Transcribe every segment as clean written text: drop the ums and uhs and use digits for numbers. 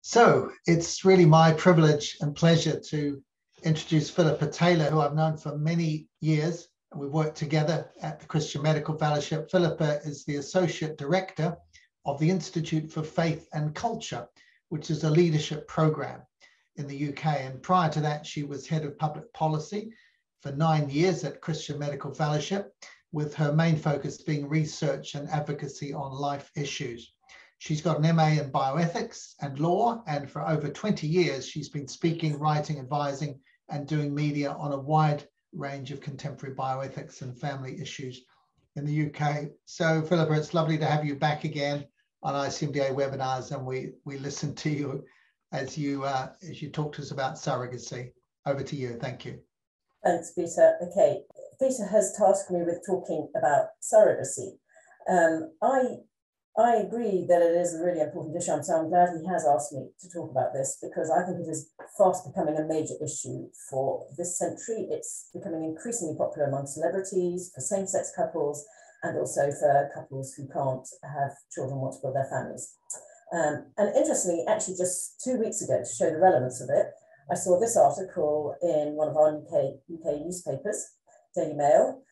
So it's really my privilege and pleasure to introduce Philippa Taylor, who I've known for many years. We've worked together at the Christian Medical Fellowship. Philippa is the Associate Director of the Institute for Faith and Culture, which is a leadership program in the UK. And prior to that, she was Head of Public Policy for 9 years at Christian Medical Fellowship, with her main focus being research and advocacy on life issues. She's got an MA in bioethics and law, and for over 20 years, she's been speaking, writing, advising, and doing media on a wide range of contemporary bioethics and family issues in the UK. So, Philippa, it's lovely to have you back again on ICMDA webinars, and we listen to you as you talk to us about surrogacy. Over to you. Thank you. Thanks, Peter. Okay, Peter has tasked me with talking about surrogacy. I agree that it is a really important issue, so I'm glad he has asked me to talk about this, because I think it is fast becoming a major issue for this century. It's becoming increasingly popular among celebrities, for same-sex couples, and also for couples who can't have children, want to build their families. And interestingly, actually just 2 weeks ago, to show the relevance of it, I saw this article in one of our UK newspapers, Daily Mail.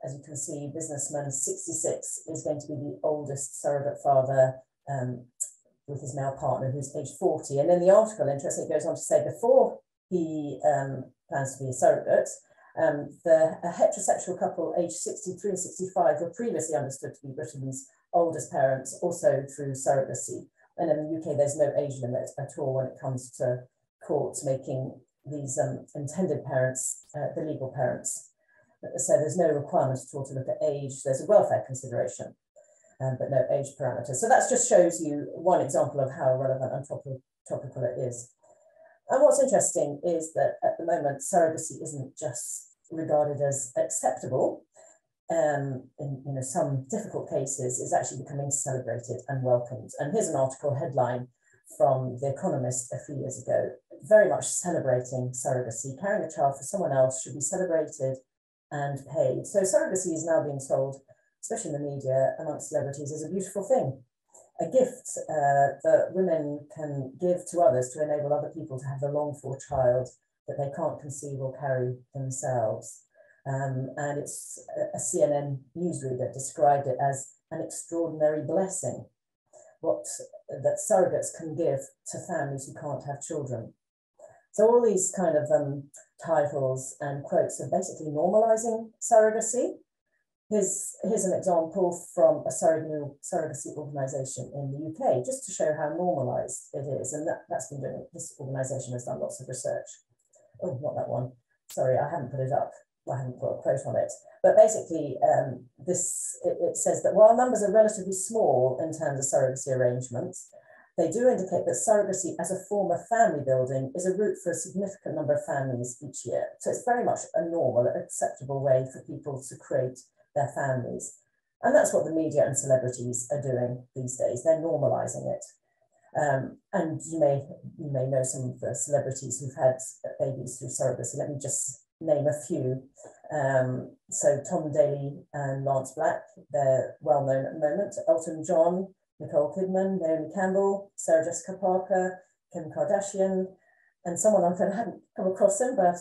As you can see, businessman 66 is going to be the oldest surrogate father with his male partner, who's age 40. And in the article, interestingly, it goes on to say before he plans to be a surrogate, a heterosexual couple aged 63 and 65 were previously understood to be Britain's oldest parents, also through surrogacy. And in the UK, there's no age limit at all when it comes to courts making these intended parents the legal parents. So there's no requirement at all to look at age. There's a welfare consideration, but no age parameters. So that just shows you one example of how relevant and topical it is. And what's interesting is that at the moment, surrogacy isn't just regarded as acceptable. In some difficult cases, is actually becoming celebrated and welcomed. And here's an article headline from The Economist a few years ago, very much celebrating surrogacy. Carrying a child for someone else should be celebrated and paid. So surrogacy is now being sold, especially in the media, amongst celebrities, as a beautiful thing, a gift that women can give to others to enable other people to have the longed-for child that they can't conceive or carry themselves. And it's a CNN newsreader described it as an extraordinary blessing, that surrogates can give to families who can't have children. So all these kind of titles and quotes are basically normalizing surrogacy. Here's an example from a surrogacy organisation in the UK, just to show how normalised it is. And that's been doing, this organisation has done lots of research. Oh, not that one. Sorry, I haven't put it up. I haven't put a quote on it. But basically, it says that while numbers are relatively small in terms of surrogacy arrangements, they do indicate that surrogacy as a form of family building is a route for a significant number of families each year. So it's very much a normal, acceptable way for people to create their families. And that's what the media and celebrities are doing these days. They're normalizing it. And you may know some of the celebrities who've had babies through surrogacy. Let me just name a few. So Tom Daley and Lance Black, they're well known at the moment. Elton John, Nicole Kidman, Naomi Campbell, Sarah Jessica Parker, Kim Kardashian, and someone I hadn't come across him, but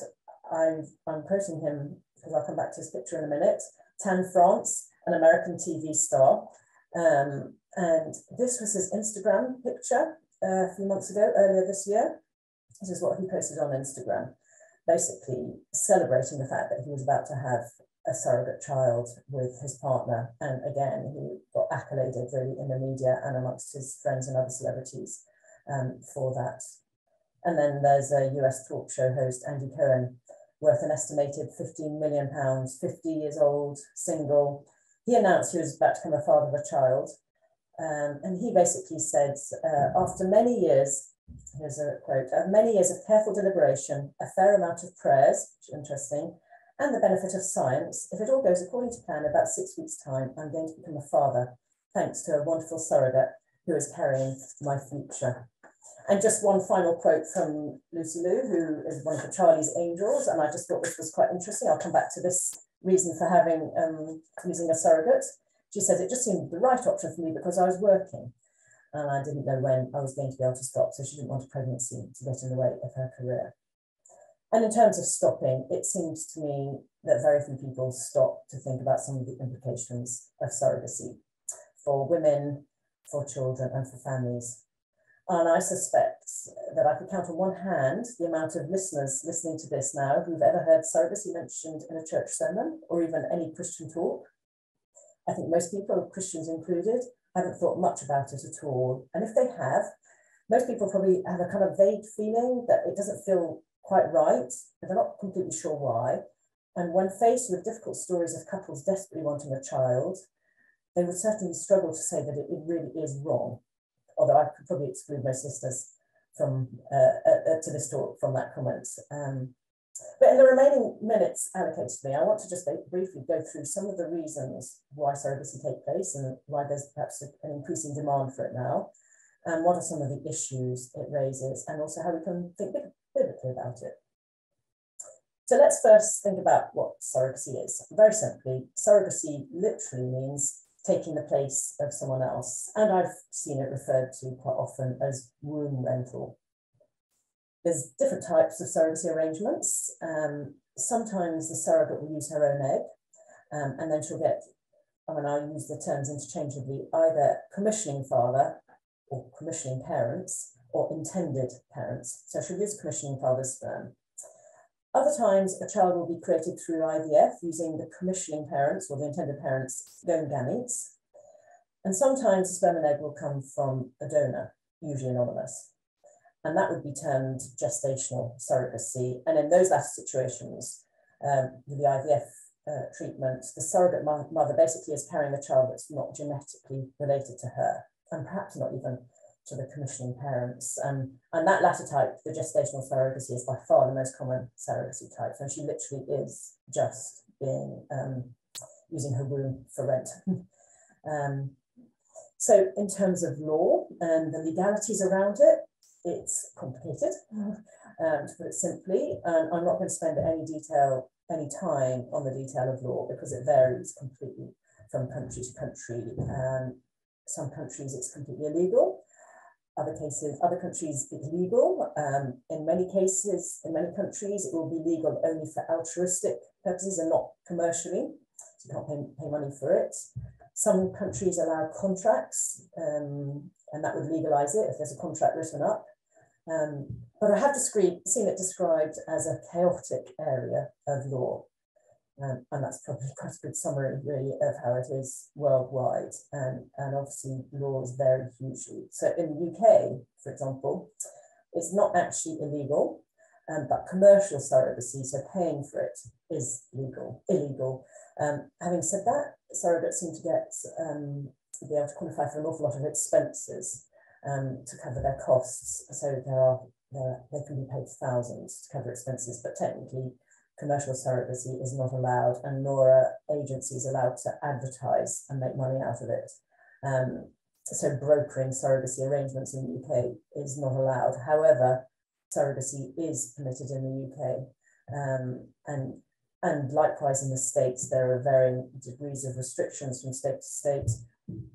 I'm quoting him because I'll come back to his picture in a minute. Tan France, an American TV star. And this was his Instagram picture a few months ago, earlier this year. This is what he posted on Instagram, basically celebrating the fact that he was about to have a surrogate child with his partner. And again, he got accoladed really in the media and amongst his friends and other celebrities for that. And then there's a US talk show host, Andy Cohen, worth an estimated £15 million, 50 years old, single. He announced he was about to become a father of a child. And he basically said, after many years, here's a quote, many years of careful deliberation, a fair amount of prayers, which is interesting, and the benefit of science, if it all goes according to plan, about 6 weeks' time, I'm going to become a father, thanks to a wonderful surrogate who is carrying my future. And just one final quote from Lucy Liu, who is one of the Charlie's Angels, and I just thought this was quite interesting. I'll come back to this reason for using a surrogate. She said, it just seemed the right option for me because I was working. and I didn't know when I was going to be able to stop, so she didn't want a pregnancy to get in the way of her career. And in terms of stopping, it seems to me that very few people stop to think about some of the implications of surrogacy for women, for children, and for families. And I suspect that I could count on one hand the amount of listeners listening to this now who've ever heard surrogacy mentioned in a church sermon or even any Christian talk. I think most people, Christians included, haven't thought much about it at all. And if they have, most people probably have a kind of vague feeling that it doesn't feel quite right, but they're not completely sure why. And when faced with difficult stories of couples desperately wanting a child, they would certainly struggle to say that it really is wrong. Although I could probably exclude most listeners from to this talk from that comment. But in the remaining minutes allocated to me, I want to just briefly go through some of the reasons why surrogacy takes place and why there's perhaps an increasing demand for it now, and what are some of the issues it raises, and also how we can think biblically about it. So let's first think about what surrogacy is. Very simply, surrogacy literally means taking the place of someone else, and I've seen it referred to quite often as womb rental. There's different types of surrogacy arrangements. Sometimes the surrogate will use her own egg, and then she'll get, I mean, I use the terms interchangeably, either commissioning father or commissioning parents or intended parents. So she'll use commissioning father's sperm. Other times, a child will be created through IVF using the commissioning parents or the intended parents' own gametes. And sometimes the sperm and egg will come from a donor, usually anonymous. And that would be termed gestational surrogacy. And in those latter situations, with the IVF treatment, the surrogate mother basically is carrying a child that's not genetically related to her, and perhaps not even to the commissioning parents. And that latter type, the gestational surrogacy, is by far the most common surrogacy type. So she literally is just being using her womb for rent. So in terms of law and the legalities around it, it's complicated, to put it simply. And I'm not going to spend any time on the detail of law because it varies completely from country to country. Some countries it's completely illegal. Other countries it's legal. In many cases, in many countries, it will be legal only for altruistic purposes and not commercially. So you can't pay money for it. Some countries allow contracts, and that would legalize it if there's a contract written up. But I have seen it described as a chaotic area of law. And that's probably quite a good summary, really, of how it is worldwide. And obviously, laws vary hugely. So in the UK, for example, it's not actually illegal, but commercial surrogacy, so paying for it, is illegal. Having said that, surrogates seem to be able to qualify for an awful lot of expenses to cover their costs. So they can be paid thousands to cover expenses, but technically, commercial surrogacy is not allowed, and nor are agencies allowed to advertise and make money out of it. So brokering surrogacy arrangements in the UK is not allowed. However, surrogacy is permitted in the UK. And likewise in the States, there are varying degrees of restrictions from state to state.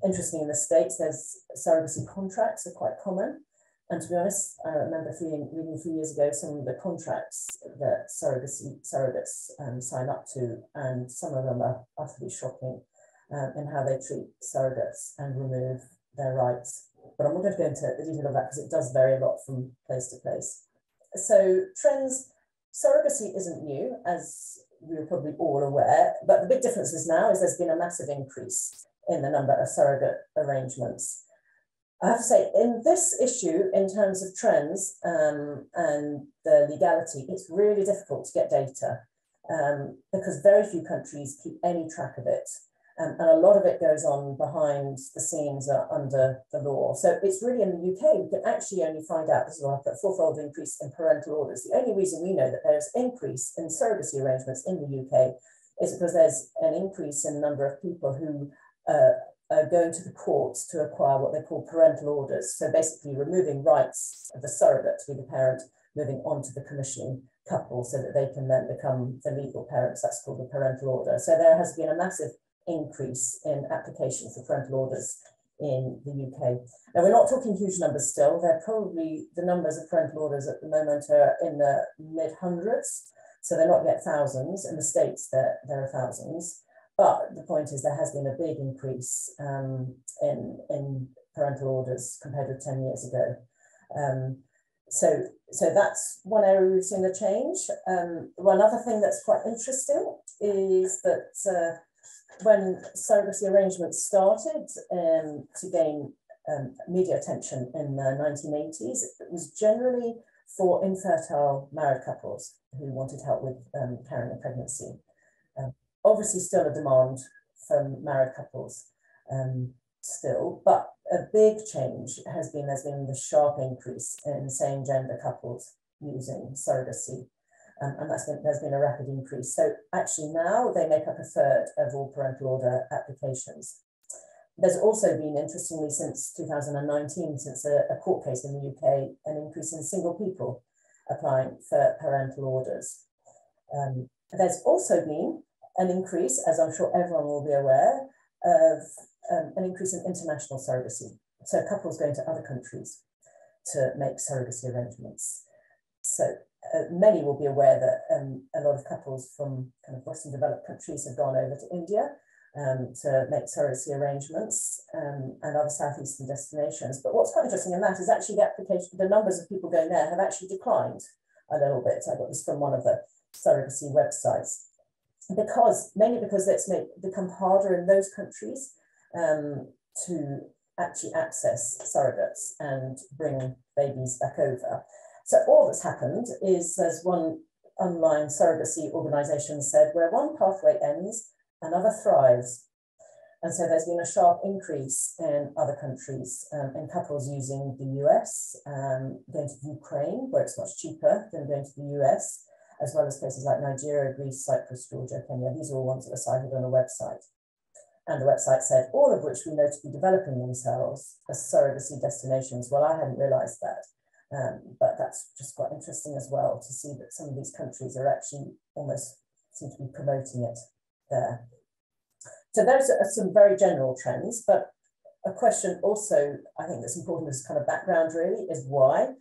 Interestingly, in the States, there's surrogacy contracts are quite common. And to be honest, I remember reading a few years ago some of the contracts that surrogates sign up to, and some of them are utterly shocking in how they treat surrogates and remove their rights. But I'm not going to go into the detail of that because it does vary a lot from place to place. So trends, surrogacy isn't new, as we're probably all aware, but the big difference is now is there's been a massive increase in the number of surrogate arrangements. I have to say, in this issue, in terms of trends and the legality, it's really difficult to get data because very few countries keep any track of it. And a lot of it goes on behind the scenes under the law. So it's really in the UK, we can actually only find out, this is why I put fourfold increase in parental orders. The only reason we know that there's increase in surrogacy arrangements in the UK is because there's an increase in the number of people who going to the courts to acquire what they call parental orders. So basically removing rights of the surrogate to be the parent, moving on to the commissioning couple so that they can then become the legal parents. That's called the parental order. So there has been a massive increase in applications for parental orders in the UK. Now, we're not talking huge numbers still. They're probably, the numbers of parental orders at the moment are in the mid-hundreds, so they're not yet thousands. In the States, there are thousands. But the point is there has been a big increase in parental orders compared with 10 years ago. So that's one area we've seen a change. One other thing that's quite interesting is that when surrogacy arrangements started to gain media attention in the 1980s, it was generally for infertile married couples who wanted help with carrying a pregnancy. Obviously still a demand from married couples still, but a big change has been, there's been the sharp increase in same gender couples using surrogacy. And there's been a rapid increase. So actually now they make up a third of all parental order applications. There's also been, interestingly, since 2019, since a court case in the UK, an increase in single people applying for parental orders. There's also been an increase, as I'm sure everyone will be aware, of an increase in international surrogacy. So couples going to other countries to make surrogacy arrangements. So many will be aware that a lot of couples from kind of Western developed countries have gone over to India to make surrogacy arrangements and other Southeastern destinations. But what's quite interesting in that is actually the numbers of people going there have actually declined a little bit. I got this from one of the surrogacy websites. Mainly because it's become harder in those countries to actually access surrogates and bring babies back over. So all that's happened is, as one online surrogacy organisation said, where one pathway ends, another thrives. And so there's been a sharp increase in other countries, in couples using the US, going to Ukraine, where it's much cheaper than going to the US, as well as places like Nigeria, Greece, Cyprus, Georgia, Kenya. These are all ones that are cited on a website. And the website said, all of which we know to be developing themselves as surrogacy destinations. Well, I hadn't realised that, but that's just quite interesting as well to see that some of these countries are actually almost seem to be promoting it there. So those are some very general trends, but a question also I think that's important as kind of background really is why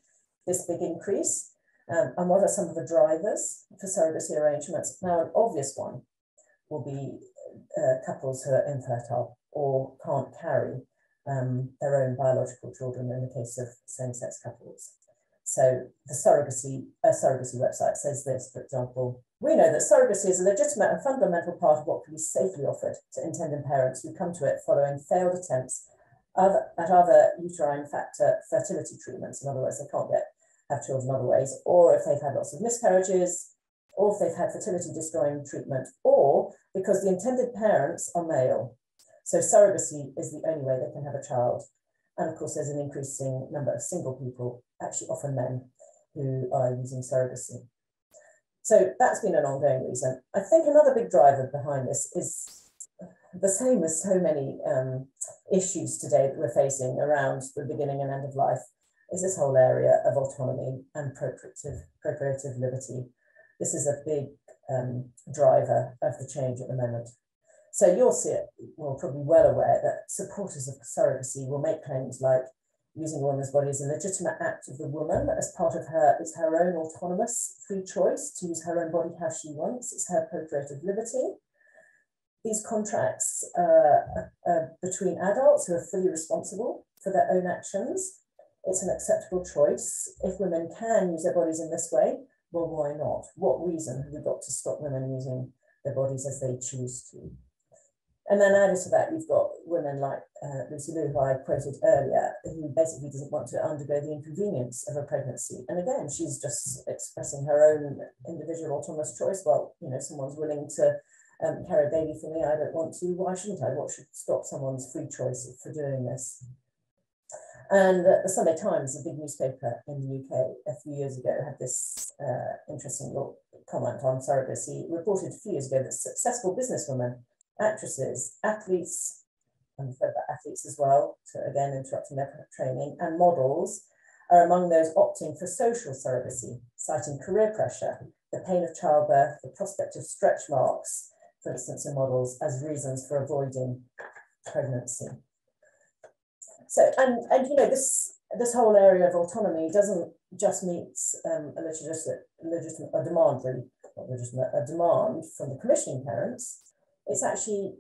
this big increase and what are some of the drivers for surrogacy arrangements. Now, an obvious one will be couples who are infertile or can't carry their own biological children in the case of same-sex couples. So the surrogacy website says this, for example, we know that surrogacy is a legitimate and fundamental part of what can be safely offered to intended parents who come to it following failed attempts at other uterine factor fertility treatments. In other words, they can't have children other ways, or if they've had lots of miscarriages, or if they've had fertility destroying treatment, or because the intended parents are male. So surrogacy is the only way they can have a child. And of course, there's an increasing number of single people, actually often men, who are using surrogacy. So that's been an ongoing reason. I think another big driver behind this is the same as so many issues today that we're facing around the beginning and end of life, is this whole area of autonomy and procreative liberty. This is a big driver of the change at the moment. So you'll see it, well, probably well aware that supporters of surrogacy will make claims like using a woman's body is a legitimate act of the woman as part of her own autonomous free choice to use her own body how she wants. It's her procreative liberty. These contracts are between adults who are fully responsible for their own actions. It's an acceptable choice. If women can use their bodies in this way, well, why not? What reason have we got to stop women using their bodies as they choose to? And then added to that, you've got women like Lucy Liu, who I quoted earlier, who basically doesn't want to undergo the inconvenience of a pregnancy. And again, she's just expressing her own individual autonomous choice. Well, you know, someone's willing to carry a baby for me, I don't want to, why shouldn't I? What should stop someone's free choice for doing this? And the Sunday Times, a big newspaper in the UK a few years ago, had this interesting little comment on surrogacy. Reported a few years ago that successful businesswomen, actresses, athletes, and athletes as well, so again interrupting their training, and models are among those opting for social surrogacy, citing career pressure, the pain of childbirth, the prospect of stretch marks, for instance, in models, as reasons for avoiding pregnancy. So, and you know, this whole area of autonomy doesn't just meet a demand, really, not legitimate, a demand from the commissioning parents. It's actually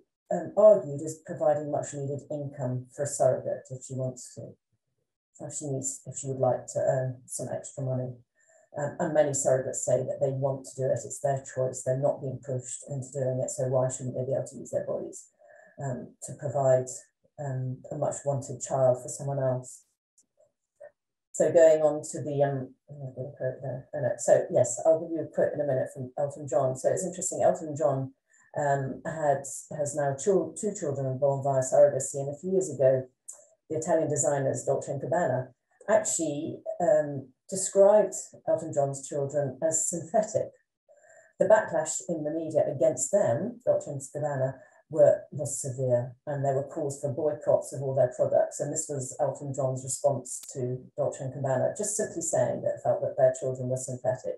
argued as providing much needed income for a surrogate if she wants to, if she would like to earn some extra money. And many surrogates say that they want to do it, it's their choice, they're not being pushed into doing it, so why shouldn't they be able to use their bodies to provide a much wanted child for someone else? So going on to the, so yes, I'll give you a quote in a minute from Elton John. So it's interesting, Elton John has now two children born via surrogacy, and a few years ago, the Italian designers Dolce & Gabbana actually described Elton John's children as synthetic. The backlash in the media against them, Dolce & Gabbana, was severe, and there were calls for boycotts of all their products. And this was Elton John's response to Dolce & Gabbana, just simply saying that it felt that their children were synthetic.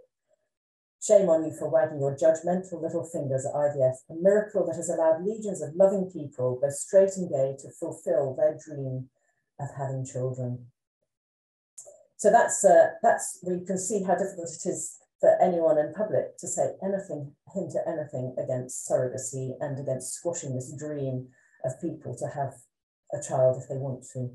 Shame on you for wagging your judgmental little fingers at IVF, a miracle that has allowed legions of loving people, both straight and gay, to fulfill their dream of having children. So that's where you can see how difficult it is for anyone in public to say anything, hint at anything against surrogacy and against squashing this dream of people to have a child if they want to.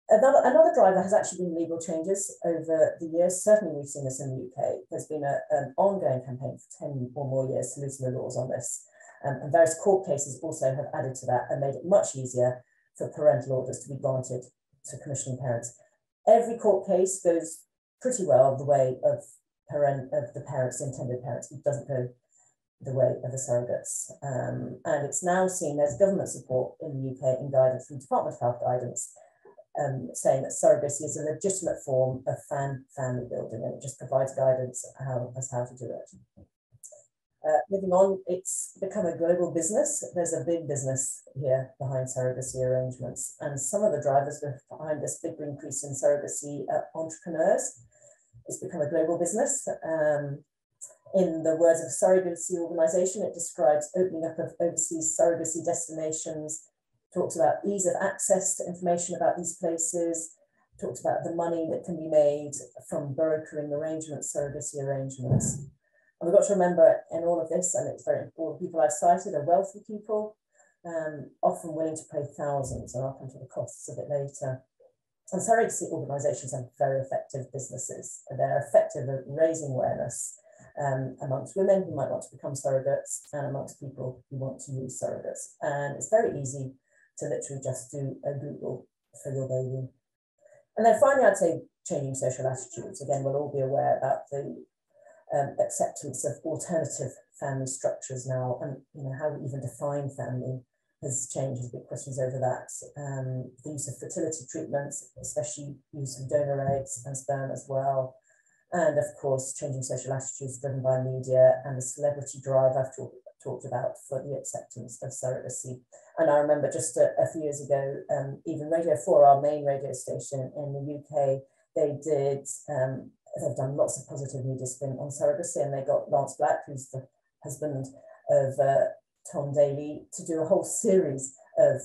Another driver has actually been legal changes over the years. Certainly we've seen this in the UK. There's been an ongoing campaign for 10 or more years to loosen the laws on this. And various court cases also have added to that and made it much easier for parental orders to be granted to commissioning parents. Every court case goes pretty well the way of the parents, intended parents. It doesn't go the way of the surrogates. And it's now seen there's government support in the UK and guidance from Department of Health guidance saying that surrogacy is a legitimate form of family building, and it just provides guidance as how to do it. Moving on, it's become a global business. There's a big business here behind surrogacy arrangements, and some of the drivers behind this big increase in surrogacy are entrepreneurs. It's become a global business. In the words of a surrogacy organisation, it describes opening up of overseas surrogacy destinations, talks about ease of access to information about these places, talks about the money that can be made from brokering arrangements, surrogacy arrangements. And we've got to remember in all of this, and it's very important, people I've cited are wealthy people, often willing to pay thousands, and I'll come to the costs of it later. And surrogacy organisations are very effective businesses. They're effective at raising awareness amongst women who might want to become surrogates and amongst people who want to use surrogates. And it's very easy to literally just do a Google for your baby. And then finally, I'd say changing social attitudes. Again, we'll all be aware about the acceptance of alternative family structures now, and how we even define family has changed. There's big questions over that. The use of fertility treatments, especially use of donor eggs and sperm as well. And of course, changing social attitudes driven by media and the celebrity drive I've talked about for the acceptance of surrogacy. And I remember just a few years ago, even Radio 4, our main radio station in the UK, they've done lots of positive media spin on surrogacy, and they got Lance Black, who's the husband of Tom Daly, to do a whole series of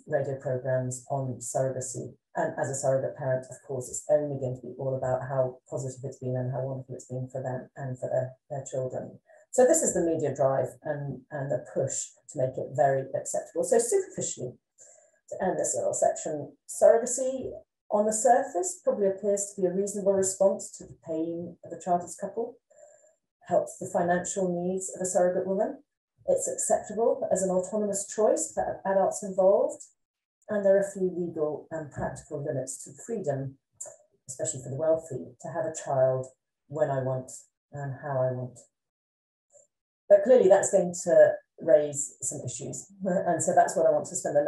radio programmes on surrogacy. And as a surrogate parent, of course, it's only going to be all about how positive it's been and how wonderful it's been for them and for their children. So this is the media drive and the push to make it very acceptable. So superficially, to end this little section, surrogacy on the surface probably appears to be a reasonable response to the pain of a childless couple, helps the financial needs of a surrogate woman. It's acceptable as an autonomous choice for adults involved, and there are a few legal and practical limits to freedom, especially for the wealthy, to have a child when I want and how I want. But clearly that's going to raise some issues. And so that's what I want to spend the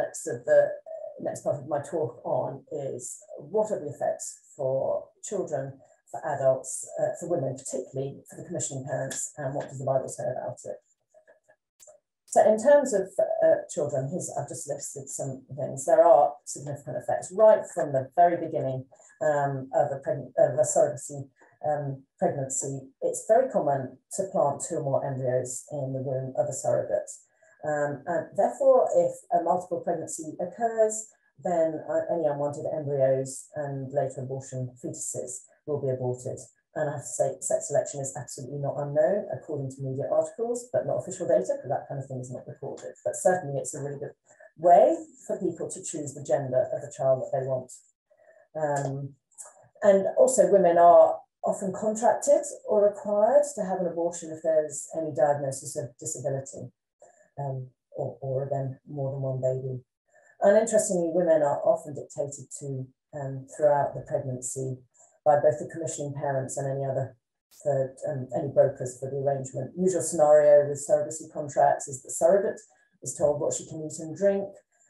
next part of my talk on, is what are the effects for children, for adults, for women, particularly for the commissioning parents, and what does the Bible say about it? So in terms of children, I've just listed some things. There are significant effects right from the very beginning of a surrogacy pregnancy. It's very common to plant 2 or more embryos in the womb of a surrogate. And therefore, if a multiple pregnancy occurs, then any unwanted embryos and later abortion fetuses will be aborted. And I have to say, sex selection is absolutely not unknown, according to media articles, but not official data, because that kind of thing is not recorded. But certainly it's a really good way for people to choose the gender of the child that they want. And also women are often contracted or required to have an abortion if there's any diagnosis of disability, or again, more than one baby. And interestingly, women are often dictated to throughout the pregnancy by both the commissioning parents and any brokers for the arrangement. Usual scenario with surrogacy contracts is the surrogate is told what she can eat and drink.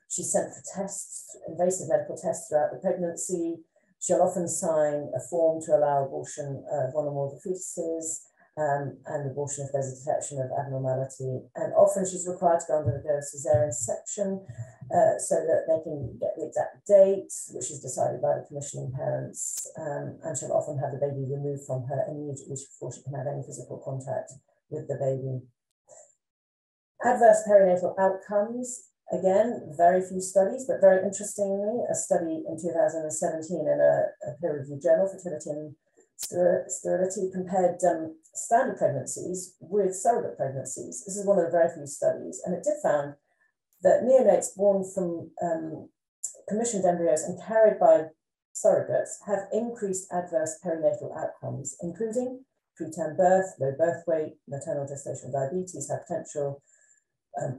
She's sent for tests, invasive medical tests throughout the pregnancy. She'll often sign a form to allow abortion of one or more of the fetuses, and abortion if there's a detection of abnormality. And often she's required to go undergo a cesarean section so that they can get the exact date, which is decided by the commissioning parents. And she'll often have the baby removed from her immediately before she can have any physical contact with the baby. Adverse perinatal outcomes. Again, very few studies, but very interestingly, a study in 2017 in a peer-reviewed journal, Fertility and Sterility, compared standard pregnancies with surrogate pregnancies. This is one of the very few studies, and it did found that neonates born from commissioned embryos and carried by surrogates have increased adverse perinatal outcomes, including preterm birth, low birth weight, maternal gestational diabetes, hypertension,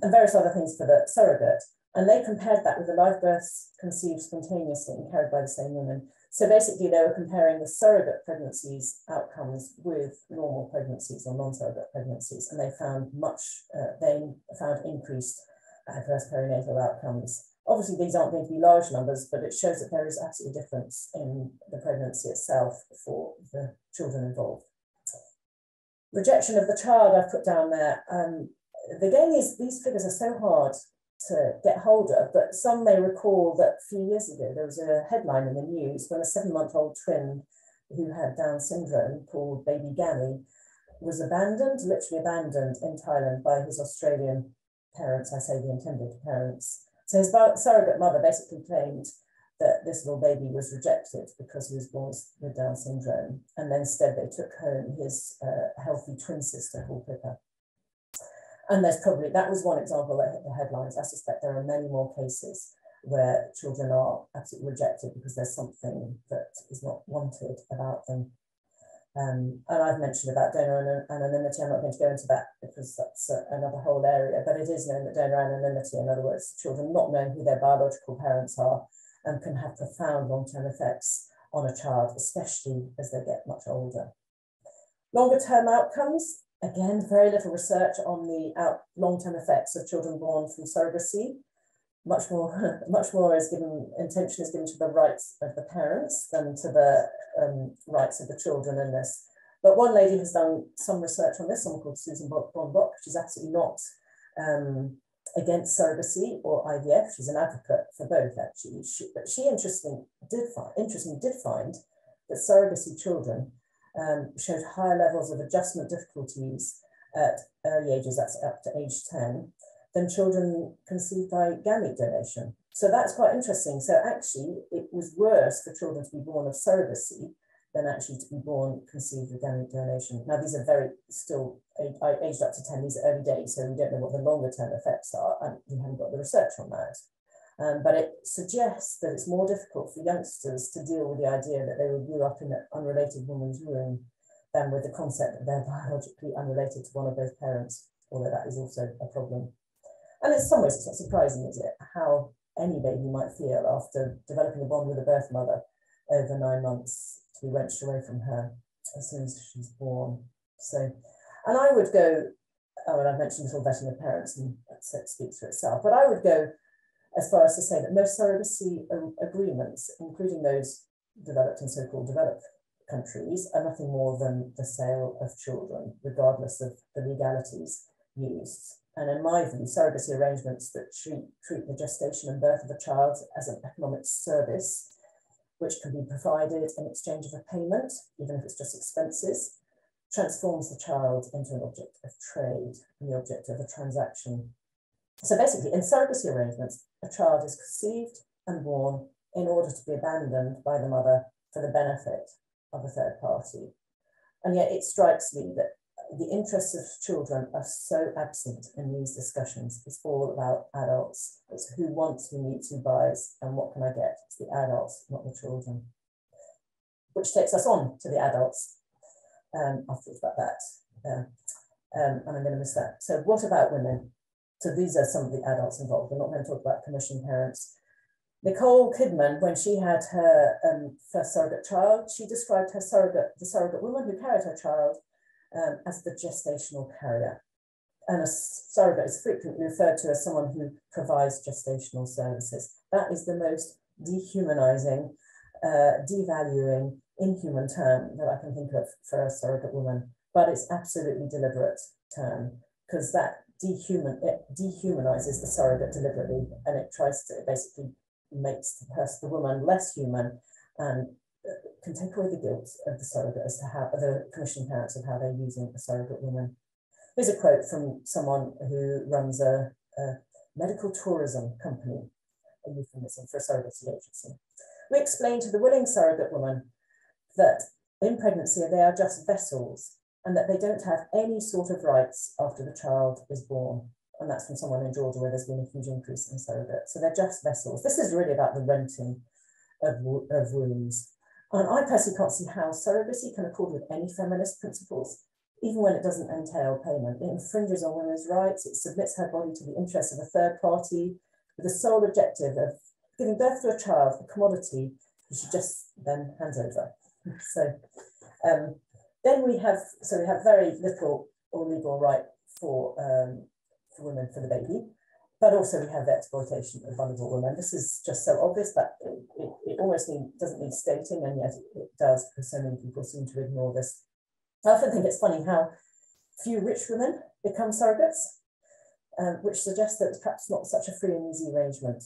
and various other things for the surrogate. And they compared that with the live births conceived spontaneously and carried by the same women. So basically they were comparing the surrogate pregnancies outcomes with normal pregnancies or non-surrogate pregnancies. And they found increased adverse perinatal outcomes. Obviously these aren't going to be large numbers, but it shows that there is absolutely a difference in the pregnancy itself for the children involved. Rejection of the child I've put down there. Again, these figures are so hard to get hold of, but some may recall that a few years ago, there was a headline in the news when a 7-month-old twin who had Down syndrome called baby Gammy was abandoned, literally abandoned in Thailand by his Australian parents, I say the intended parents. So his surrogate mother basically claimed that this little baby was rejected because he was born with Down syndrome. And then instead they took home his healthy twin sister called Philippa. And that was one example that hit the headlines. I suspect there are many more cases where children are absolutely rejected because there's something that is not wanted about them. And I've mentioned about donor anonymity. I'm not going to go into that because that's another whole area, but it is known that donor anonymity, in other words, children not knowing who their biological parents are, can have profound long-term effects on a child, especially as they get much older. Longer-term outcomes. Again, very little research on the long-term effects of children born from surrogacy. Much more attention is given to the rights of the parents than to the rights of the children in this. But one lady has done some research on this, someone called Susan Bonbock. She's absolutely not against surrogacy or IVF. She's an advocate for both, actually. But she interestingly did find that surrogacy children showed higher levels of adjustment difficulties at early ages, that's up to age 10, than children conceived by gamete donation. So that's quite interesting. So actually, it was worse for children to be born of surrogacy than actually to be born conceived with gamete donation. Now, these are still aged up to 10, these are early days, so we don't know what the longer term effects are, and we haven't got the research on that. But it suggests that it's more difficult for youngsters to deal with the idea that they grew up in an unrelated woman's womb than with the concept that they're biologically unrelated to one of both parents, although that is also a problem. And in some ways, it's not surprising, is it, how any baby might feel after developing a bond with a birth mother over 9 months to be wrenched away from her as soon as she's born. So, and I would go, and I've mentioned little vetting of parents, and that speaks for itself, but I would go as far as to say that most surrogacy agreements, including those developed in so-called developed countries, are nothing more than the sale of children, regardless of the legalities used. And in my view, surrogacy arrangements that treat the gestation and birth of a child as an economic service, which can be provided in exchange of a payment, even if it's just expenses, transforms the child into an object of trade and the object of a transaction. So basically, in surrogacy arrangements, a child is conceived, and born in order to be abandoned by the mother for the benefit of a third party. And yet it strikes me that the interests of children are so absent in these discussions. It's all about adults. It's who wants, who needs, who buys, and what can I get? It's the adults, not the children. Which takes us on to the adults. I've thought about that, and I'm going to miss that. So what about women? So these are some of the adults involved. We're not going to talk about commissioned parents. Nicole Kidman, when she had her first surrogate child, she described the surrogate woman who carried her child as the gestational carrier. And a surrogate is frequently referred to as someone who provides gestational services. That is the most dehumanizing, devaluing, inhuman term that I can think of for a surrogate woman, but it's absolutely deliberate term, because that dehumanizes the surrogate deliberately, and it tries to basically makes the woman less human and can take away the guilt of the surrogate as to how the commissioned parents of how they're using a surrogate woman. Here's a quote from someone who runs a medical tourism company, a euphemism for a surrogacy agency. We explain to the willing surrogate woman that in pregnancy they are just vessels and that they don't have any sort of rights after the child is born. And that's from someone in Georgia where there's been a huge increase in surrogates. So they're just vessels. This is really about the renting of wombs. And I personally can't see how surrogacy can accord with any feminist principles, even when it doesn't entail payment. It infringes on women's rights. It submits her body to the interests of a third party with the sole objective of giving birth to a child, a commodity, who she just then hands over. So then we have very little or legal right for women for the baby, but also we have the exploitation of vulnerable women. This is just so obvious, but it almost doesn't need stating, and yet it does, because so many people seem to ignore this. I often think it's funny how few rich women become surrogates, which suggests that it's perhaps not such a free and easy arrangement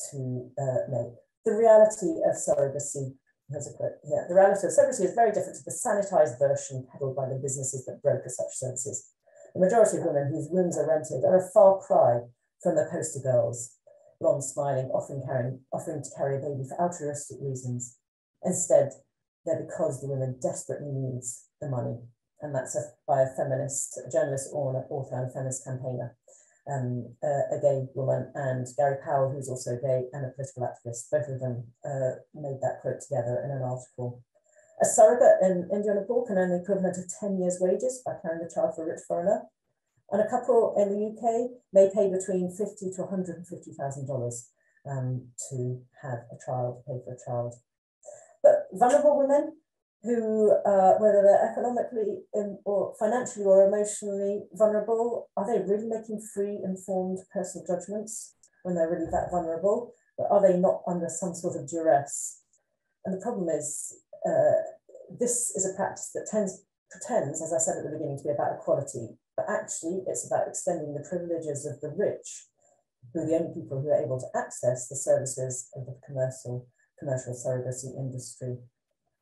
to make. The reality of surrogacy, here's a quote here, the reality of surrogacy is very different to the sanitized version peddled by the businesses that broker such services. The majority of women whose wombs are rented are a far cry from the poster girls, blonde smiling, offering to carry a baby for altruistic reasons. Instead, they're because the woman desperately needs the money. And that's by a feminist, a journalist, author and feminist campaigner, a gay woman, and Gary Powell, who's also gay and a political activist. Both of them made that quote together in an article. A surrogate in India and Nepal can earn the equivalent of 10 years' wages by carrying the child for a rich foreigner. And a couple in the UK may pay between $50,000 to $150,000 to have a child, pay for a child. But vulnerable women who, whether they're economically or financially or emotionally vulnerable, are they really making free, informed personal judgments when they're really that vulnerable? But are they not under some sort of duress? And the problem is, this is a practice that pretends, as I said at the beginning, to be about equality, but actually it's about extending the privileges of the rich, who are the only people who are able to access the services of the commercial surrogacy industry.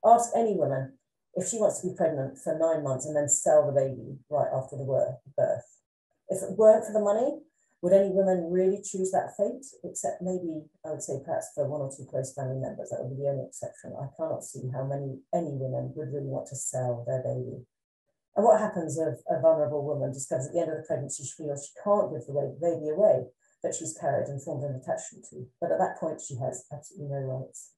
Ask any woman if she wants to be pregnant for 9 months and then sell the baby right after the birth. If it weren't for the money, would any woman really choose that fate? Except maybe, I would say perhaps for one or two close family members, that would be the only exception. I cannot see how any women would really want to sell their baby. And what happens if a vulnerable woman discovers at the end of the pregnancy she feels she can't give the baby away that she's carried and formed an attachment to, but at that point she has absolutely no rights.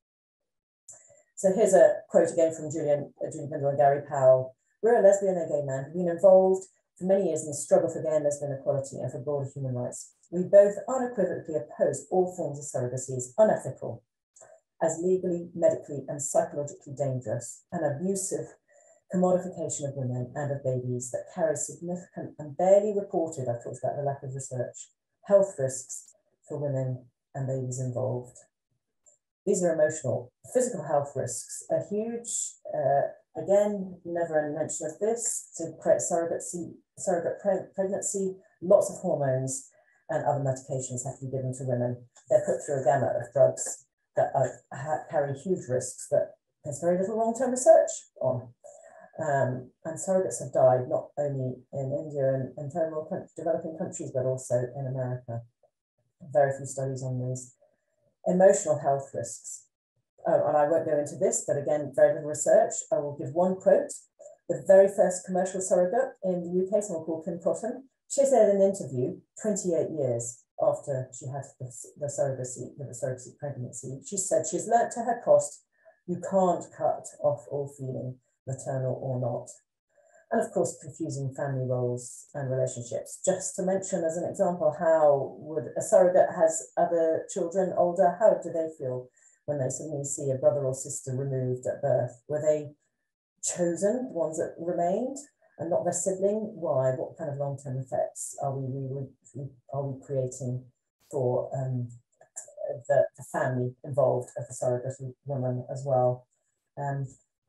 So here's a quote again from Julie Bindle and Gary Powell. We're a lesbian and a gay man who've been involved for many years in the struggle for gay and lesbian equality and for broader human rights. We both unequivocally oppose all forms of surrogacy as unethical, as legally, medically, and psychologically dangerous and abusive commodification of women and of babies that carry significant and barely reported, I've talked about the lack of research, health risks for women and babies involved. These are emotional. Physical health risks are huge. Again, never any mention of this. To create surrogate pregnancy, lots of hormones and other medications have to be given to women. They're put through a gamut of drugs that carry huge risks that there's very little long-term research on. And surrogates have died not only in India and third world developing countries, but also in America. Very few studies on these. Emotional health risks. Oh, and I won't go into this, but again, very little research. I will give one quote. The very first commercial surrogate in the UK, someone called Cohen, she said in an interview 28 years after she had the surrogacy pregnancy, she said she's learnt to her cost, you can't cut off all feeling, maternal or not. And of course, confusing family roles and relationships. Just to mention as an example, how would a surrogate has other children older, how do they feel when they suddenly see a brother or sister removed at birth? Were they chosen, the ones that remained, and not their sibling? Why? What kind of long-term effects are we creating for the family involved of the surrogate woman as well?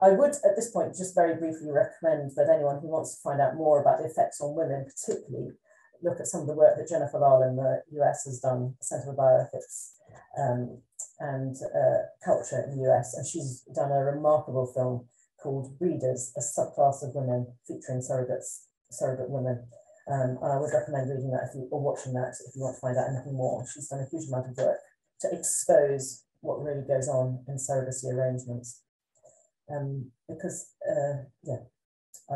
I would, at this point, just very briefly recommend that anyone who wants to find out more about the effects on women, particularly, look at some of the work that Jennifer Lal in the US has done, Center for Bioethics and Culture in the US, and she's done a remarkable film called Breeders, a subclass of women featuring surrogate women. And I would recommend reading that or watching that if you want to find out anything more. She's done a huge amount of work to expose what really goes on in surrogacy arrangements. I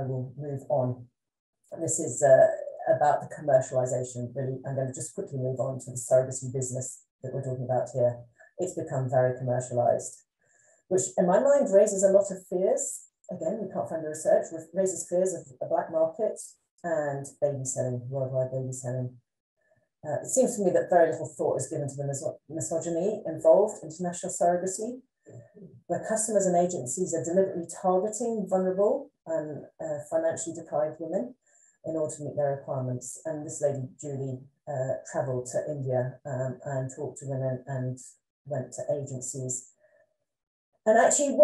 will move on. This is about the commercialization, really. I'm going to just quickly move on to the surrogacy business that we're talking about here. It's become very commercialized, which in my mind raises a lot of fears. Again, we can't find the research, raises fears of a black market and baby selling, worldwide baby selling. It seems to me that very little thought is given to the misogyny involved in international surrogacy, where customers and agencies are deliberately targeting vulnerable and financially deprived women in order to meet their requirements. And this lady, Julie, travelled to India and talked to women and went to agencies. And actually,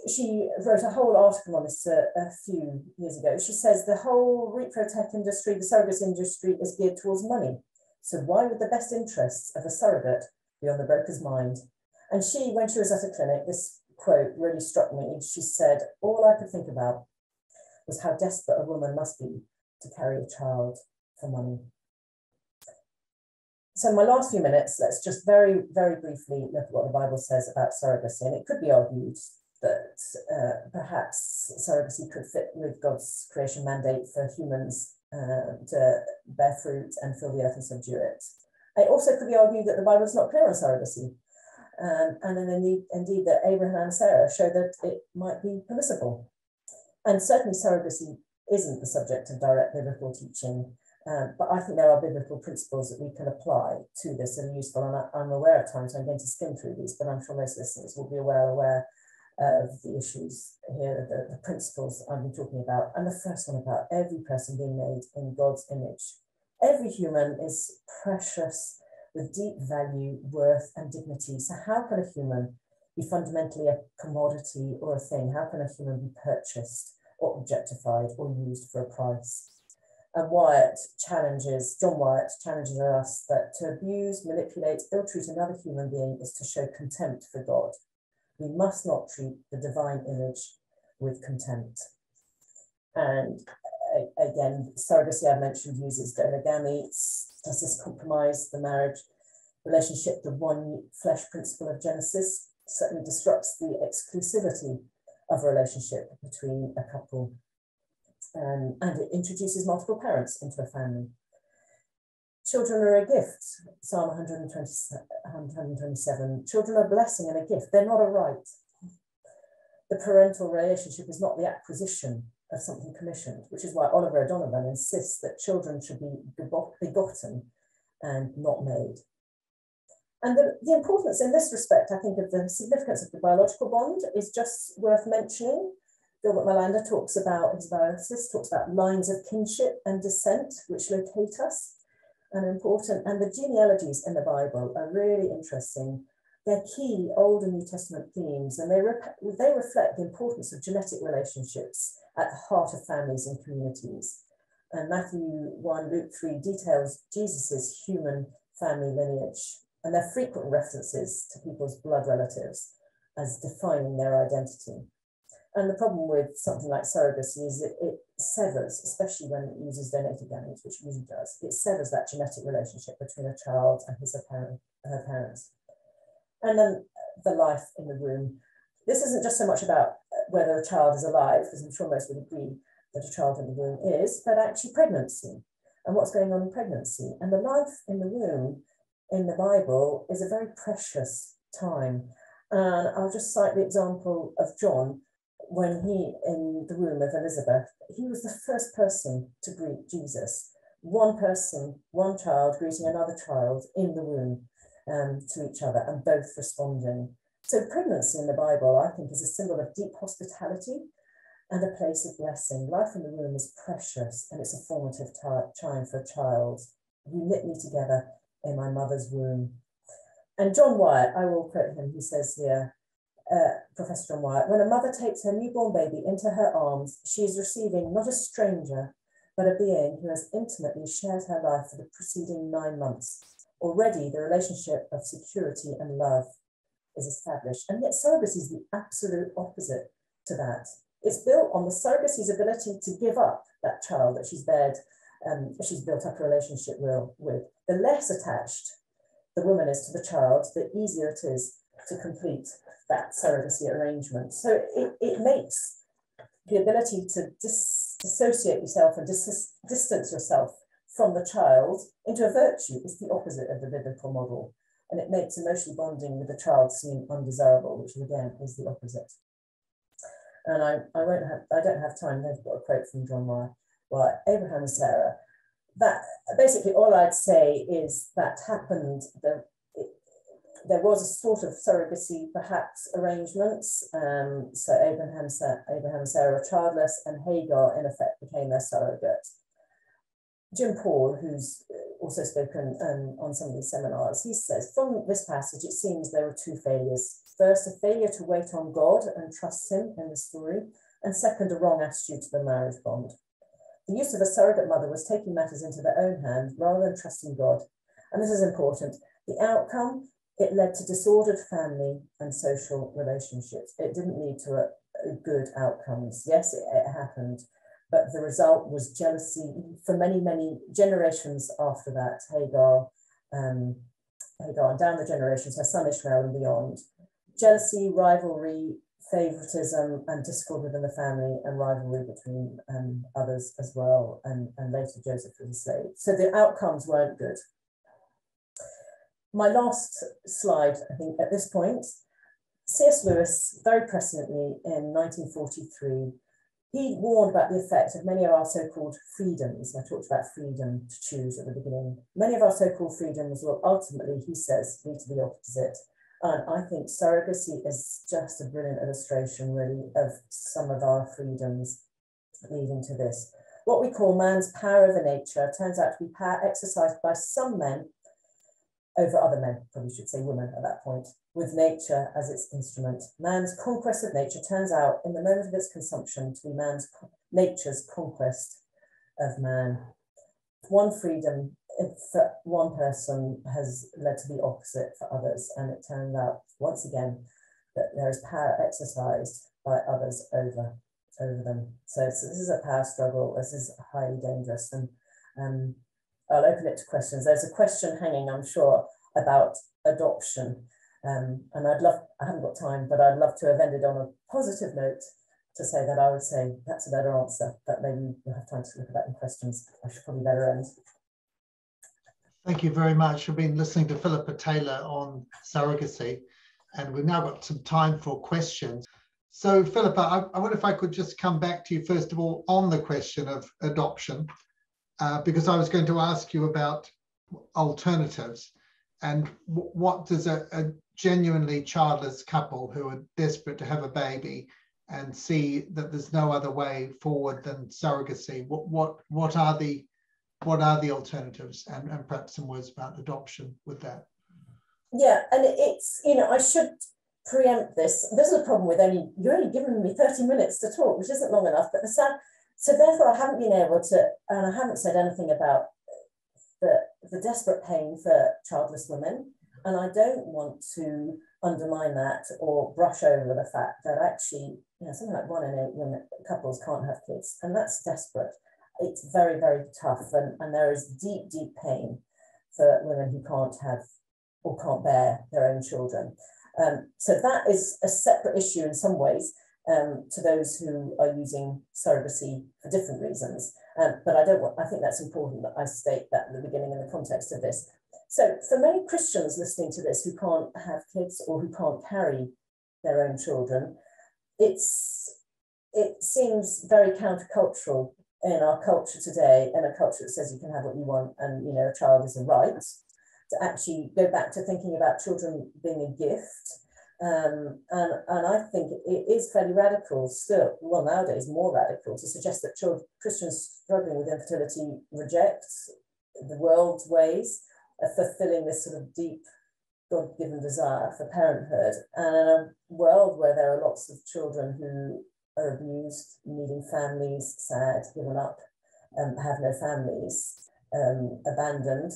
she wrote a whole article on this a few years ago. She says the whole repro-tech industry, the surrogacy industry, is geared towards money. So why would the best interests of a surrogate be on the broker's mind? And she, when she was at a clinic, this quote really struck me. She said, all I could think about was how desperate a woman must be to carry a child for money. So in my last few minutes, let's just very, very briefly look at what the Bible says about surrogacy. And it could be argued that perhaps surrogacy could fit with God's creation mandate for humans to bear fruit and fill the earth and subdue it. It also could be argued that the Bible is not clear on surrogacy. And then indeed that Abraham and Sarah show that it might be permissible. And certainly surrogacy isn't the subject of direct biblical teaching, but I think there are biblical principles that we can apply to this that are useful. And I'm aware at times I'm going to skim through these, but I'm sure most listeners will be aware of the issues here, the principles I've been talking about. And the first one about every person being made in God's image. Every human is precious with deep value, worth, and dignity. So how can a human be fundamentally a commodity or a thing? How can a human be purchased or objectified or used for a price? And John Wyatt challenges us that to abuse, manipulate, ill-treat another human being is to show contempt for God. We must not treat the divine image with contempt. And again, surrogacy I mentioned uses donogamy. Does this compromise the marriage relationship? The one flesh principle of Genesis certainly disrupts the exclusivity of a relationship between a couple, and it introduces multiple parents into a family. Children are a gift, Psalm 127. Children are a blessing and a gift. They're not a right. The parental relationship is not the acquisition of something commissioned, which is why Oliver O'Donovan insists that children should be begotten and not made. And the importance in this respect, I think, of the significance of the biological bond is just worth mentioning. Gilbert Malander talks about, his bioethicist talks about lines of kinship and descent, which locate us and are important. And the genealogies in the Bible are really interesting. They're key Old and New Testament themes, and they reflect the importance of genetic relationships at the heart of families and communities. And Matthew 1, Luke 3 details Jesus's human family lineage, and there are frequent references to people's blood relatives as defining their identity. And the problem with something like surrogacy is that it severs, especially when it uses donated gametes, which it usually does, it severs that genetic relationship between a child and his or her parents. And then the life in the womb. This isn't just so much about whether a child is alive, because I'm sure most would agree that a child in the womb is, but actually pregnancy and what's going on in pregnancy. And the life in the womb in the Bible is a very precious time. And I'll just cite the example of John when he, in the womb of Elizabeth, he was the first person to greet Jesus. One person, one child greeting another child in the womb to each other, and both responding. So pregnancy in the Bible, I think, is a symbol of deep hospitality and a place of blessing. Life in the womb is precious, and it's a formative time for a child. You knit me together in my mother's womb. And John Wyatt, I will quote him, he says here, Professor John Wyatt, when a mother takes her newborn baby into her arms, she is receiving not a stranger, but a being who has intimately shared her life for the preceding 9 months. Already the relationship of security and love is established. And yet surrogacy is the absolute opposite to that. It's built on the surrogacy's ability to give up that child that she's built up a relationship with. The less attached the woman is to the child, the easier it is to complete that surrogacy arrangement. So it makes the ability to dissociate yourself and distance yourself from the child into a virtue is the opposite of the biblical model. And it makes emotional bonding with the child seem undesirable, which again is the opposite. And I don't have time. I've got a quote from John Wyatt, Abraham and Sarah. That basically all I'd say is that happened. There was a sort of surrogacy, perhaps, arrangements. So Abraham and Sarah were childless, and Hagar, in effect, became their surrogate. Jim Paul, who's also spoken on some of these seminars, he says, from this passage, it seems there were 2 failures. First, a failure to wait on God and trust him in the story, and second, a wrong attitude to the marriage bond. The use of a surrogate mother was taking matters into their own hands rather than trusting God. And this is important. The outcome, it led to disordered family and social relationships. It didn't lead to good outcomes. Yes, it happened, but the result was jealousy for many, many generations after that. Hagar and down the generations, her son Ishmael and beyond. Jealousy, rivalry, favoritism, and discord within the family, and rivalry between others as well, and later Joseph was enslaved. So the outcomes weren't good. My last slide, I think, at this point, C.S. Lewis, very presciently in 1943, he warned about the effect of many of our so-called freedoms. I talked about freedom to choose at the beginning. Many of our so-called freedoms will ultimately, he says, lead to the opposite. And I think surrogacy is just a brilliant illustration, really, of some of our freedoms leading to this. What we call man's power over nature turns out to be power exercised by some men over other men, probably should say women at that point, with nature as its instrument. Man's conquest of nature turns out, in the moment of its consumption, to be nature's conquest of man. One freedom for one person has led to the opposite for others, and it turned out, once again, that there is power exercised by others over them. So this is a power struggle. This is highly dangerous, and I'll open it to questions. There's a question hanging, I'm sure, about adoption, and I haven't got time, but I'd love to have ended on a positive note to say that I would say that's a better answer, but maybe we'll have time to look at that in questions. I should probably better end. Thank you very much. We've been listening to Philippa Taylor on surrogacy, and we've now got some time for questions. So Philippa, I wonder if I could just come back to you first of all on the question of adoption, because I was going to ask you about alternatives and what does a genuinely childless couple who are desperate to have a baby and see that there's no other way forward than surrogacy, what are the alternatives, and perhaps some words about adoption with that? Yeah, and it's, I should preempt this. This is a problem with you're only giving me 30 minutes to talk, which isn't long enough, but so therefore I haven't been able to, and I haven't said anything about the desperate pain for childless women, and I don't want to undermine that or brush over the fact that actually, something like 1 in 8 women couples can't have kids, and that's desperate. It's very, very tough, and there is deep, deep pain for women who can't have or can't bear their own children. So that is a separate issue in some ways to those who are using surrogacy for different reasons. But I think that's important that I state that at the beginning in the context of this. So for many Christians listening to this who can't have kids or who can't carry their own children, it seems very countercultural in our culture today, in a culture that says you can have what you want and, you know, a child is a right, to actually go back to thinking about children being a gift. And I think it is fairly radical still, well, nowadays more radical, to suggest that Christians struggling with infertility reject the world's ways of fulfilling this sort of deep God-given desire for parenthood. And in a world where there are lots of children who are abused, needing families, sad, given up, have no families, abandoned,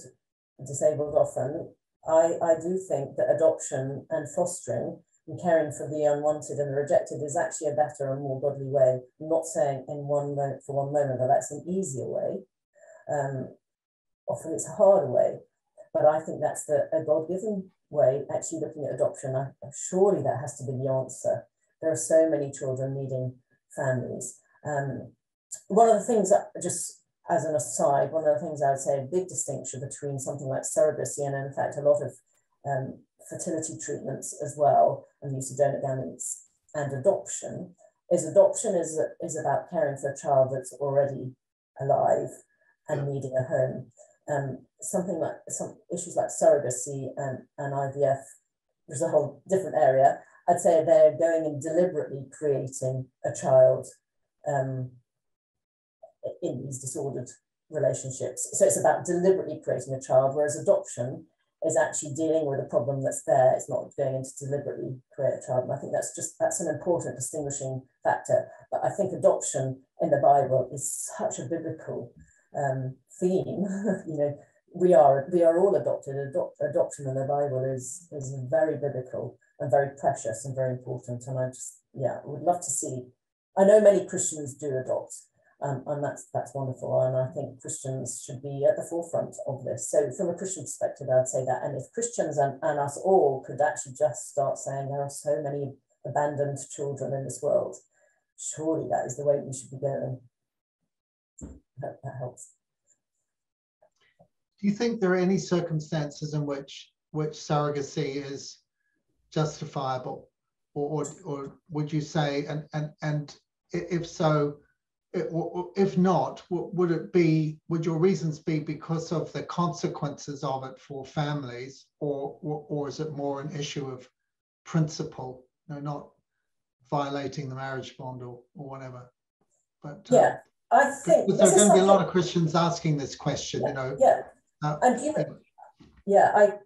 disabled often, I do think that adoption and fostering and caring for the unwanted and the rejected is actually a better and more godly way. I'm not saying for one moment that that's an easier way. Often it's a harder way, but I think that's a God-given way, actually looking at adoption. Surely that has to be the answer. There are so many children needing families. One of the things that, just as an aside, one of the things I would say a big distinction between something like surrogacy and in fact a lot of fertility treatments as well, and the use of donor gametes, and adoption is about caring for a child that's already alive and needing a home. Something like some issues like surrogacy and IVF, which is a whole different area. I'd say they're going and deliberately creating a child in these disordered relationships. So it's about deliberately creating a child, whereas adoption is actually dealing with a problem that's there. It's not going in to deliberately create a child. And I think that's an important distinguishing factor. But I think adoption in the Bible is such a biblical theme. You know, we are all adopted. Adoption in the Bible is very biblical and very precious and very important. And I would love to see. I know many Christians do adopt, and that's wonderful. And I think Christians should be at the forefront of this. So from a Christian perspective, I'd say that. And if Christians and us all could actually just start saying there are so many abandoned children in this world, surely that is the way we should be going. That helps. Do you think there are any circumstances in which surrogacy is justifiable, or would you say, and if so, if not, would your reasons be because of the consequences of it for families, or is it more an issue of principle, not violating the marriage bond or whatever? But I think there's going to be a lot of Christians asking this question, you know.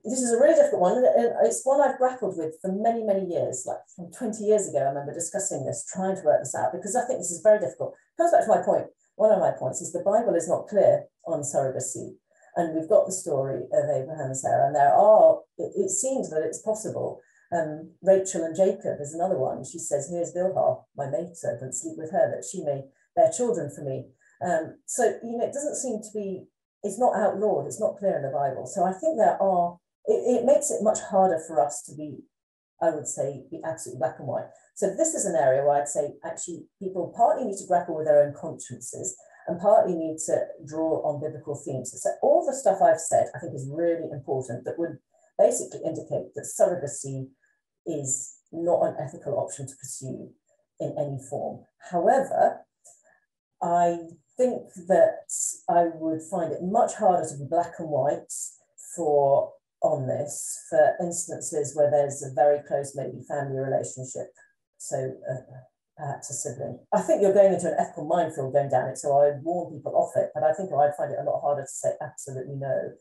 This is a really difficult one. It's one I've grappled with for many, many years. Like from 20 years ago, I remember discussing this, trying to work this out, because I think this is very difficult. It comes back to my point. One of my points is the Bible is not clear on surrogacy. And we've got the story of Abraham and Sarah, and it seems that it's possible. Rachel and Jacob is another one. She says, here's Bilhah, my maidservant, sleep with her, that she may bear children for me. So, it doesn't seem to be, it's not outlawed, it's not clear in the Bible. So I think it makes it much harder for us to be, I would say, be absolutely black and white. So this is an area where I'd say actually people partly need to grapple with their own consciences and partly need to draw on biblical themes. So all the stuff I've said, I think is really important, that would basically indicate that surrogacy is not an ethical option to pursue in any form. However, I think that I would find it much harder to be black and white on this for instances where there's a very close, maybe family relationship. So perhaps a sibling. I think you're going into an ethical minefield going down it, so I would warn people off it, but I think I'd find it a lot harder to say absolutely no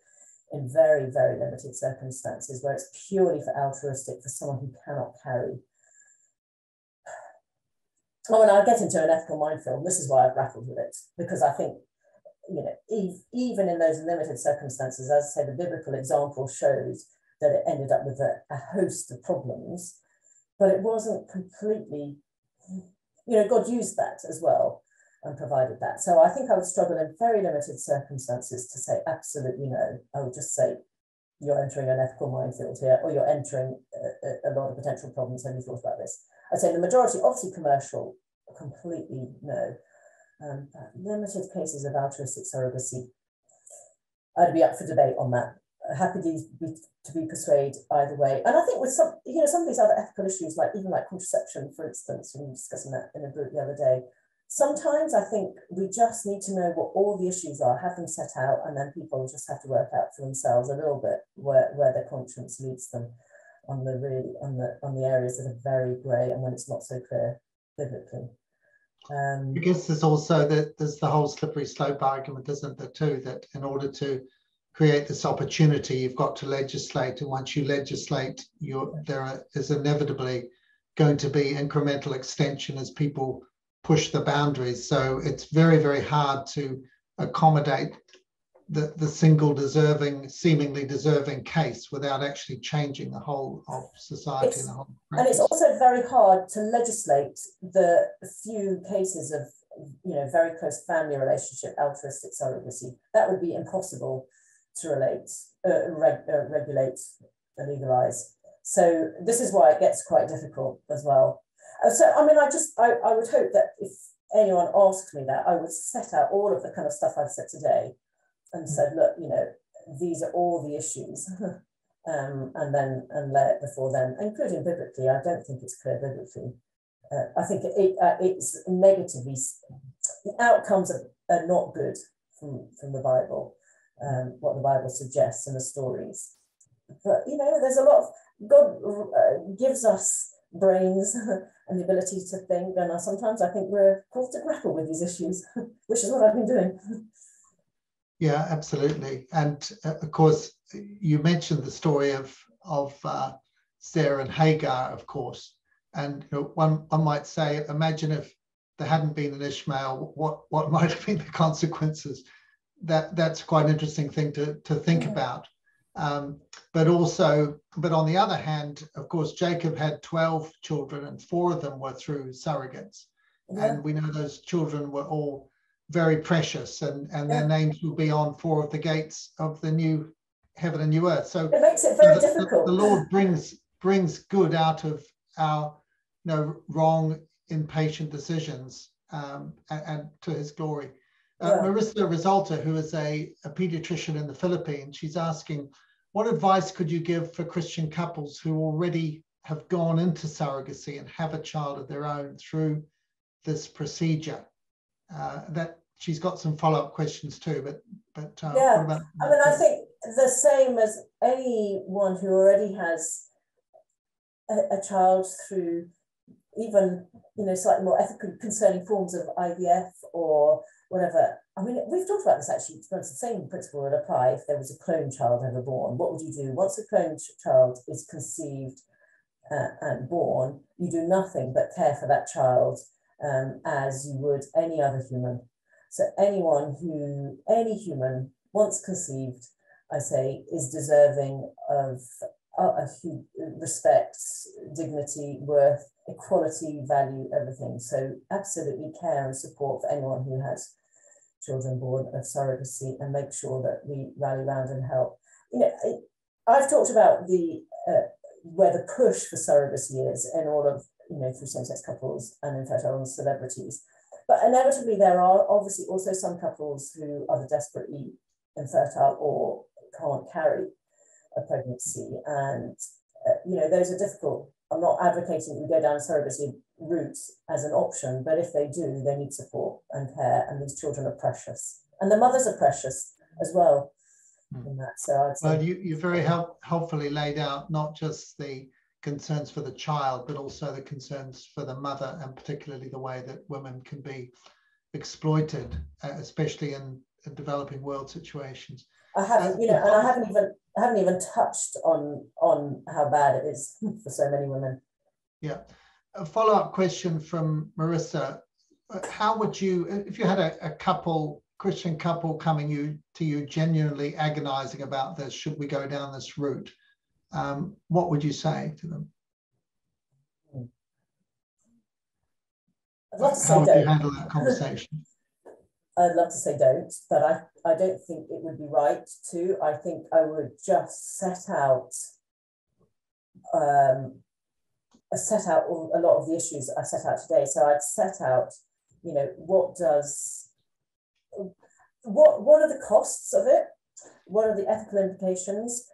in very, very limited circumstances where it's purely for altruistic, for someone who cannot carry. When I get into an ethical minefield, this is why I've grappled with it, because I think, even in those limited circumstances, as I say, the biblical example shows that it ended up with a host of problems, but it wasn't completely, God used that as well and provided that. So I think I would struggle in very limited circumstances to say absolutely no. I would just say you're entering an ethical minefield here, or you're entering a lot of potential problems. Have you thought about this? I'd say the majority, obviously commercial, completely no. Limited cases of altruistic surrogacy, I'd be up for debate on that. Happy to be persuaded either way. And I think with some, some of these other ethical issues, like even like contraception, for instance, we were discussing that in a group the other day. Sometimes I think we just need to know what all the issues are, have them set out, and then people just have to work out for themselves a little bit where their conscience leads them on the areas that are very grey and when it's not so clear biblically. I guess there's also there's the whole slippery slope argument, isn't there, too, that in order to create this opportunity, you've got to legislate, and once you legislate, there is inevitably going to be incremental extension as people push the boundaries. So it's very, very hard to accommodate the single seemingly deserving case without actually changing the whole of society and the whole practice. And it's also very hard to legislate the few cases of very close family relationship altruistic surrogacy. That would be impossible to regulate and legalize. So this is why it gets quite difficult as well. So I mean, I would hope that if anyone asked me that, I would set out all of the kind of stuff I've said today and said, look, these are all the issues, and lay it before them, including biblically. I don't think it's clear biblically. I think it's negatively, the outcomes are not good from the Bible, what the Bible suggests in the stories. But there's a lot of, God gives us brains and the ability to think, and sometimes I think we're called to grapple with these issues, which is what I've been doing. Yeah, absolutely. And of course, you mentioned the story of Sarah and Hagar, of course. And one might say, imagine if there hadn't been an Ishmael, what might have been the consequences? That's quite an interesting thing to think about. But on the other hand, of course, Jacob had 12 children and 4 of them were through surrogates. Yeah. And we know those children were all very precious, and their names will be on 4 of the gates of the new heaven and new earth. So it makes it very difficult. The Lord brings good out of our wrong, impatient decisions, and to his glory. Marissa Risalta, who is a pediatrician in the Philippines, she's asking, what advice could you give for Christian couples who already have gone into surrogacy and have a child of their own through this procedure? That she's got some follow-up questions too, but what about? I mean, I think the same as anyone who already has a child through even slightly more ethically concerning forms of IVF or whatever. I mean, we've talked about this actually. The same principle would apply if there was a clone child ever born. What would you do once a clone child is conceived and born? You do nothing but care for that child as you would any other human. So any human once conceived, I say, is deserving of respect, dignity, worth, equality, value, everything. So absolutely care and support for anyone who has children born of surrogacy, and make sure that we rally around and help. I've talked about where the push for surrogacy is in all of through same-sex couples and infertile celebrities. But inevitably, there are obviously also some couples who are desperately infertile or can't carry a pregnancy. And, those are difficult. I'm not advocating we go down surrogacy routes as an option, but if they do, they need support and care. And these children are precious. And the mothers are precious as well in that. So I'd say, well, you very helpfully laid out not just the concerns for the child, but also the concerns for the mother, and particularly the way that women can be exploited, especially in developing world situations. I haven't, and I haven't even touched on how bad it is for so many women. Yeah. A follow-up question from Marissa: how would you, if you had a Christian couple coming to you genuinely agonizing about this, should we go down this route? What would you say to them? I'd love to say how would you handle that conversation? I'd love to say don't, but I don't think it would be right to. I think I would just set out a lot of the issues that I set out today. So I'd set out, you know, what are the costs of it? What are the ethical implications?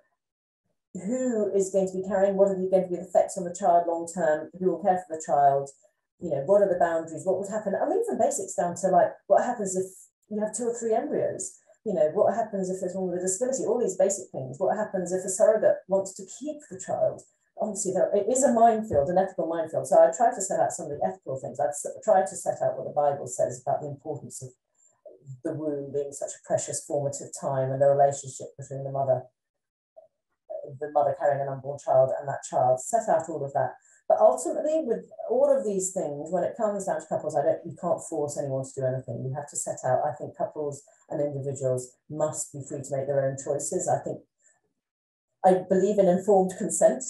Who is going to be carrying? What are going to be the effects on the child long term? Who will care for the child? You know, what are the boundaries? What would happen? I mean, even basics down to like, what happens if you have 2 or 3 embryos? You know, what happens if there's one with a disability? All these basic things. What happens if a surrogate wants to keep the child? Obviously, it is a minefield, an ethical minefield. So I tried to set out some of the ethical things. I've tried to set out what the Bible says about the importance of the womb being such a precious formative time, and the relationship between the mother carrying an unborn child and that child. Set out all of that. But ultimately, with all of these things, when it comes down to couples, you can't force anyone to do anything. You have to set out. I think couples and individuals must be free to make their own choices. I believe in informed consent,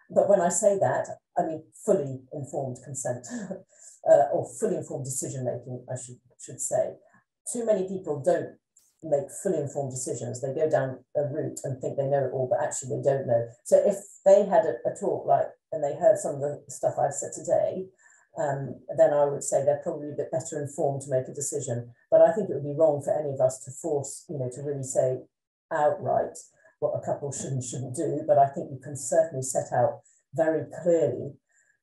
but when I say that, I mean fully informed consent, or fully informed decision making, I should say. Too many people don't make fully informed decisions. They go down a route and think they know it all, but actually they don't know. So if they had a talk like, and they heard some of the stuff I've said today, then I would say they're probably a bit better informed to make a decision. But I think it would be wrong for any of us to force, you know, to really say outright what a couple should and shouldn't do. But I think you can certainly set out very clearly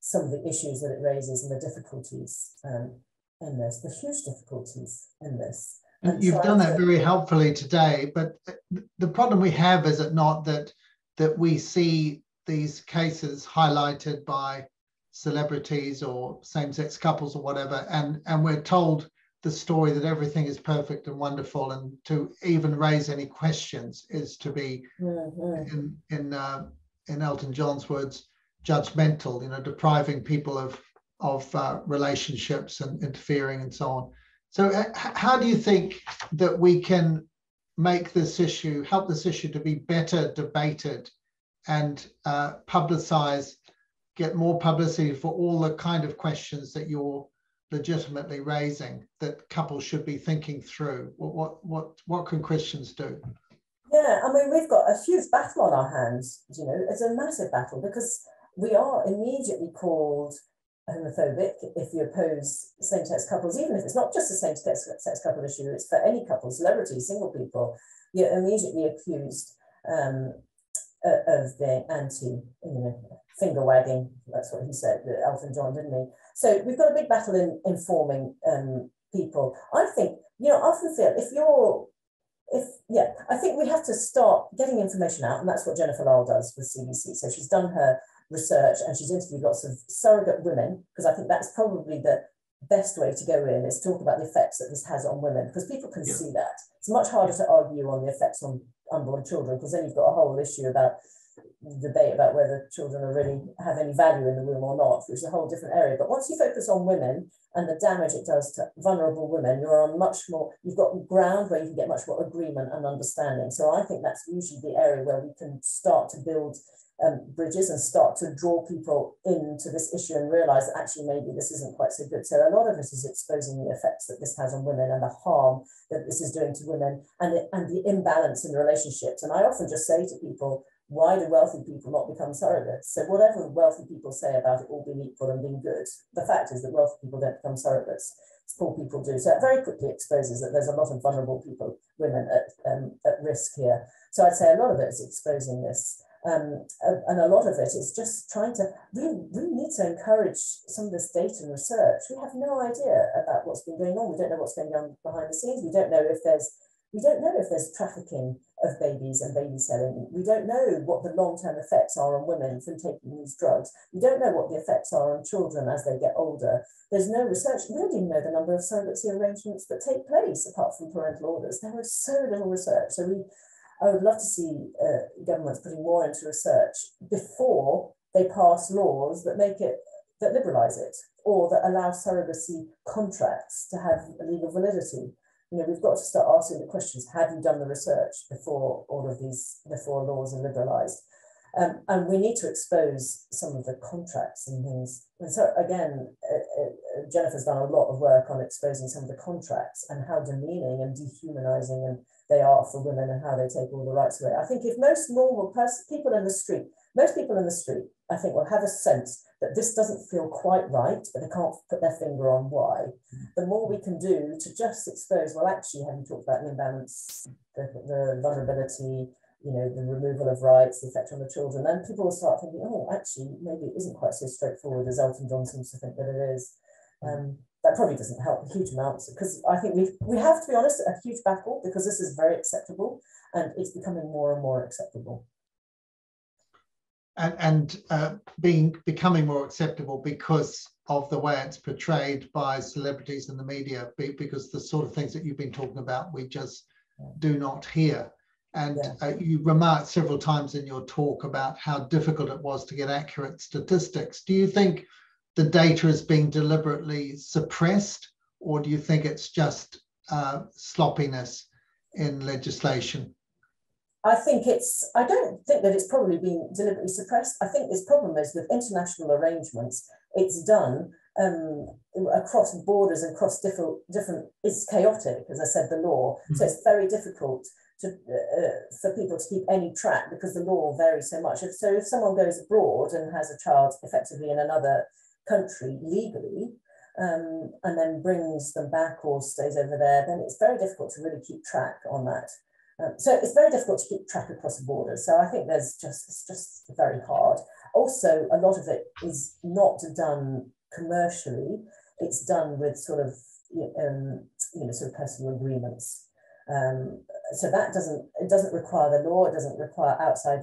some of the issues that it raises and the difficulties in this, the huge difficulties in this. And you've done that very helpfully today, but the problem we have, is it not, that we see these cases highlighted by celebrities or same-sex couples or whatever, and we're told the story that everything is perfect and wonderful, and to even raise any questions is to be, in Elton John's words, judgmental, you know, depriving people of relationships and interfering and so on. So how do you think that we can make this issue, help this issue to be better debated and publicize, get more publicity for all the kind of questions that you're legitimately raising, that couples should be thinking through? What can Christians do? Yeah, I mean, we've got a huge battle on our hands, you know, it's a massive battle, because we are immediately called homophobic if you oppose same-sex couples, even if it's not just a same-sex couple issue, it's for any couple, celebrities, single people. You're immediately accused of being anti, you know, finger wagging. That's what he said, Elton John, didn't he? So we've got a big battle in informing people. I think, you know, I often feel I think we have to start getting information out, and that's what Jennifer Lyle does with CBC. So she's done her research and she's interviewed lots of surrogate women, because I think that's probably the best way to go in, is talk about the effects that this has on women, because people can see that. It's much harder to argue on the effects on unborn children, because then you've got a whole issue about debate about whether children are really have any value in the womb or not, which is a whole different area. But once you focus on women and the damage it does to vulnerable women, you're on much more, you've got ground where you can get much more agreement and understanding. So I think that's usually the area where we can start to build bridges and start to draw people into this issue and realize that actually maybe this isn't quite so good. So a lot of it is exposing the effects that this has on women and the harm that this is doing to women, and the imbalance in relationships. And I often just say to people, why do wealthy people not become surrogates? So whatever wealthy people say about it all being equal and being good, the fact is that wealthy people don't become surrogates. Poor people do. So it very quickly exposes that there's a lot of vulnerable people, women at risk here. So I'd say a lot of it is exposing this. And a lot of it is just trying to, we need to encourage some of this data and research. We have no idea about what's been going on. We don't know what's going on behind the scenes. We don't know if there's trafficking of babies and baby selling. We don't know what the long-term effects are on women from taking these drugs. We don't know what the effects are on children as they get older. There's no research. We don't even know the number of surrogacy arrangements that take place apart from parental orders. There is so little research. So I would love to see governments putting more into research before they pass laws that liberalise it, or that allow surrogacy contracts to have legal validity. You know, we've got to start asking the questions: have you done the research before before laws are liberalised? And we need to expose some of the contracts and things. And so again, Jennifer's done a lot of work on exposing some of the contracts and how demeaning and dehumanizing and they are for women and how they take all the rights away. I think if most normal people in the street, I think will have a sense that this doesn't feel quite right, but they can't put their finger on why. The more we can do to just expose, well, actually, have you talked about the imbalance, the vulnerability, the removal of rights, the effect on the children, then people will start thinking, oh, actually, maybe it isn't quite so straightforward as Elton John seems to think that it is. That probably doesn't help a huge amount, because I think we have, to be honest, a huge battle, because this is very acceptable and it's becoming more and more acceptable. And becoming more acceptable because of the way it's portrayed by celebrities in the media, because the sort of things that you've been talking about, we just do not hear. And you remarked several times in your talk about how difficult it was to get accurate statistics. Do you think the data is being deliberately suppressed, or do you think it's just sloppiness in legislation? I don't think that it's probably been deliberately suppressed. I think this problem is with international arrangements, it's done across borders and across different, it's chaotic, as I said, the law. So it's very difficult for people to keep any track because the law varies so much. So if someone goes abroad and has a child effectively in another country legally, and then brings them back or stays over there, then it's very difficult to really keep track on that. So it's very difficult to keep track across the borders. So I think it's just very hard. Also, a lot of it is not done commercially. It's done with sort of personal agreements. So that doesn't require the law. It doesn't require outside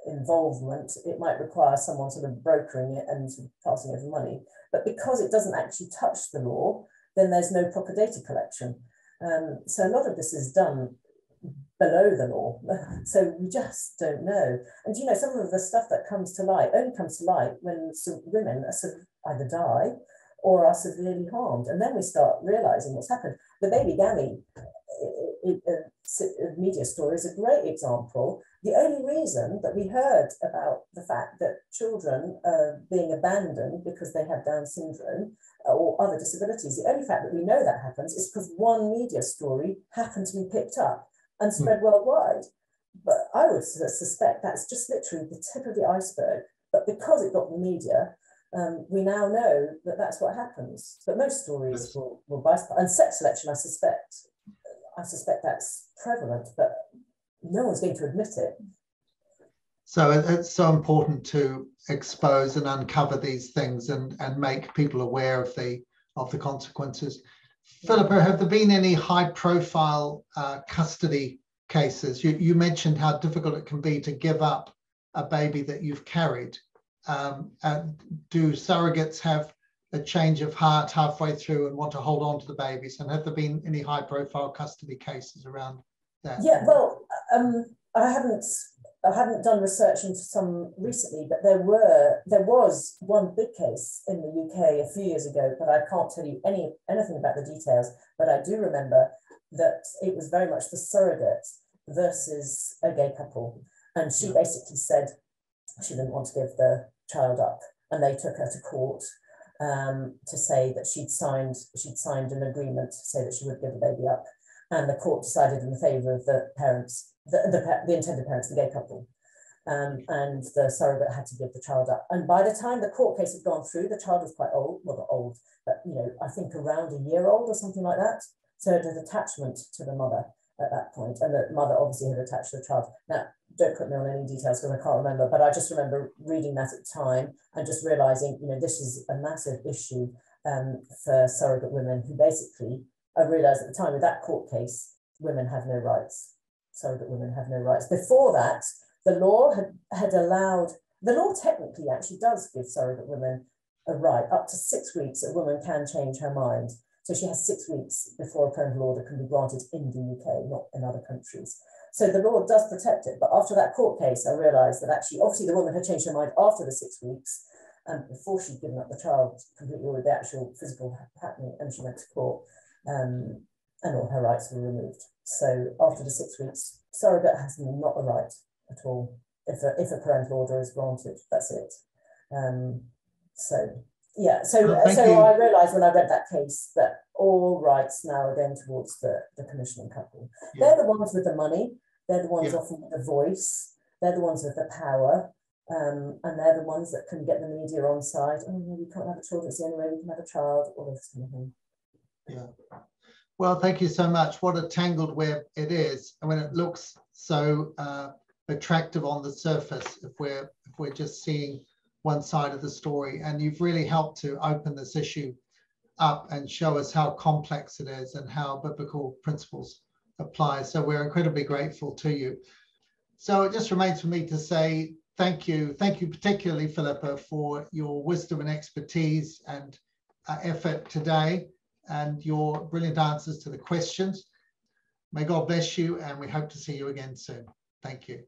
involvement. It might require someone sort of brokering it and sort of passing over money. But because it doesn't actually touch the law, then there's no proper data collection. So a lot of this is done below the law, so we just don't know. And some of the stuff that comes to light only comes to light when some women are either die or are severely harmed, and then we start realizing what's happened. The baby gammy media story is a great example. The only reason that we heard about the fact that children are being abandoned because they have Down syndrome or other disabilities, the only fact that we know that happens is because one media story happened to be picked up and spread worldwide. But I would suspect that's just literally the tip of the iceberg. But because it got the media, we now know that that's what happens. But most stories will bypass. And sex selection, I suspect that's prevalent, but no one's going to admit it. So it's so important to expose and uncover these things and make people aware of the consequences. Philippa, have there been any high-profile custody cases? You mentioned how difficult it can be to give up a baby that you've carried. Do surrogates have a change of heart halfway through and want to hold on to the babies? And have there been any high-profile custody cases around that? Yeah, well, I haven't done research into some recently, but there was one big case in the UK a few years ago, but I can't tell you anything about the details. But I do remember that it was very much the surrogate versus a gay couple, and she basically said she didn't want to give the child up, and they took her to court to say that she'd signed an agreement to say that she would give the baby up, and the court decided in favour of the parents, the intended parents, the gay couple, and the surrogate had to give the child up. And by the time the court case had gone through, the child was quite old, well, not old, but I think around a year old or something like that. So it had an attachment to the mother at that point, and the mother obviously had attached to the child. Now, don't put me on any details because I can't remember, but I just remember reading that at the time and just realising, this is a massive issue for surrogate women who basically, I realised at the time with that court case, women have no rights. Surrogate women have no rights. Before that, the law had allowed, the law technically actually does give surrogate women a right. Up to 6 weeks, a woman can change her mind. So she has 6 weeks before a parental order can be granted in the UK, not in other countries. So the law does protect it. But after that court case, I realised that actually, obviously the woman had changed her mind after the 6 weeks, and before she'd given up the child completely with the actual physical happening, and she went to court, and all her rights were removed. So after the 6 weeks, surrogate has not a right at all. If a parental order is granted, that's it. So Yeah, so I realised when I read that case that all rights now are going towards the commissioning couple. Yeah. They're the ones with the money, they're the ones often with the voice, they're the ones with the power, and they're the ones that can get the media on side. Oh, no, we can't have a child, it's the only way we can have a child, all this kind of thing. Yeah. Well, thank you so much. What a tangled web it is. And when it looks so attractive on the surface, if we're just seeing one side of the story, and you've really helped to open this issue up and show us how complex it is and how biblical principles apply. So we're incredibly grateful to you. So it just remains for me to say thank you particularly, Philippa, for your wisdom and expertise and effort today and your brilliant answers to the questions. May God bless you, and we hope to see you again soon. Thank you.